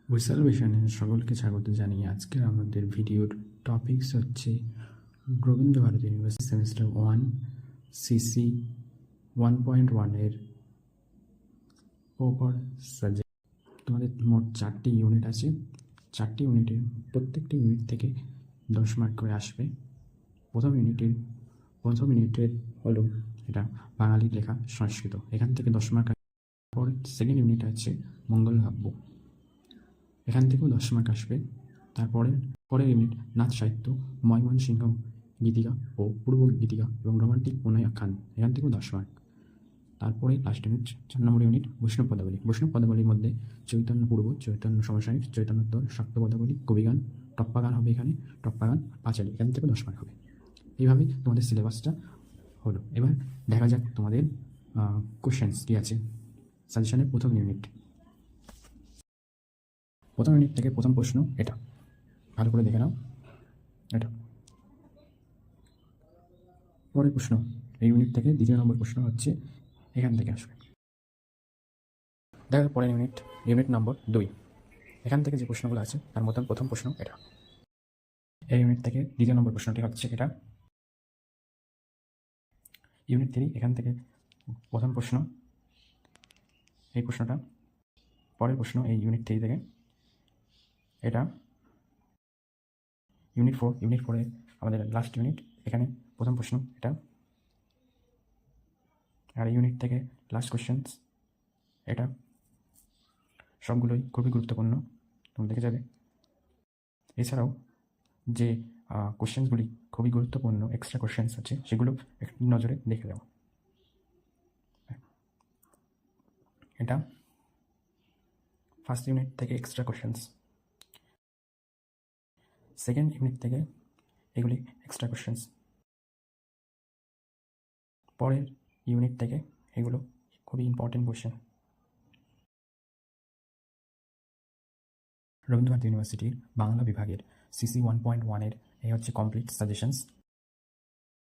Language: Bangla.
উইসাল মিশনে সকলকে স্বাগত জানিয়ে আজকের আমাদের ভিডিওর টপিকস হচ্ছে রবীন্দ্রভারতী ইউনিভার্সিটি সেমিস্টার 1 সিসি 1.1 ওপর সাবজেক্ট। তোমাদের মোট 4টি ইউনিট আছে। 4টি ইউনিটের প্রত্যেকটি ইউনিট থেকে 10 মার্ক করে আসবে। প্রথম ইউনিটের হলো এটা বাঙালির লেখা সংস্কৃত, এখান থেকে 10 মার্ক। পরে সেকেন্ড ইউনিট আছে মঙ্গল কাব্য, এখান থেকেও 10 মার্ক আসবে। পরের ইউনিট নাচ সাহিত্য, ময়মনসিংহ গীতিকা ও পূর্ব গীতিকা এবং রোমান্টিক প্রণয় আখ্যান, এখান থেকেও 10 মার্ক। তারপরে লাস্ট ইউনিট 4 নম্বর ইউনিট বৈষ্ণব পদাবলী। বৈষ্ণব পদাবলীর মধ্যে চৈতন্য পূর্ব, চৈতন্য সমসাময়িক, চৈতন্যোত্তর, শাক্ত পদাবলী, কবিগান, টপ্পা গান হবে এখানে, টপ্পা গান, পাঁচালী, এখান থেকে 10 মার্ক হবে। এইভাবেই তোমাদের সিলেবাসটা হলো। এবার দেখা যাক তোমাদের কোশ্চেন্স কী আছে। সাজেশনের প্রথম ইউনিট থেকে প্রথম প্রশ্ন এটা, ভালো করে দেখে নাও। এটা পরের প্রশ্ন, এই ইউনিট থেকে দ্বিতীয় নম্বর প্রশ্ন হচ্ছে এখান থেকে আসবে। দেখো পরের ইউনিট নম্বর 2, এখান থেকে যে প্রশ্নগুলো আছে তার মতন প্রথম প্রশ্ন এটা। এই ইউনিট থেকে দ্বিতীয় নম্বর প্রশ্নটি হচ্ছে এটা। ইউনিট 3, এখান থেকে প্রথম প্রশ্ন এই প্রশ্নটা। পরের প্রশ্ন এই ইউনিট 3 থেকে এটা। ইউনিট 4 আমাদের লাস্ট ইউনিট, এখানে প্রথম প্রশ্ন এটা। আর ইউনিট থেকে লাস্ট কোশ্চেন্স এটা। সবগুলোই খুবই গুরুত্বপূর্ণ, তুমি দেখে যাবে। এছাড়াও যে কোশ্চেন্সগুলি খুবই গুরুত্বপূর্ণ এক্সট্রা কোশ্চেন্স আছে, সেগুলো একটু নজরে দেখে দাও। এটা ফার্স্ট ইউনিট থেকে এক্সট্রা কোশ্চেন্স, সেকেন্ড ইউনিট থেকে এগুলি এক্সট্রা কোশ্চেন্স, পরের ইউনিট থেকে এগুলো খুবই ইম্পর্টেন্ট কোশ্চেন। রবীন্দ্রভারতী ইউনিভার্সিটির বাংলা বিভাগের সিসি 1.1 এই হচ্ছে কমপ্লিট সাজেশনস।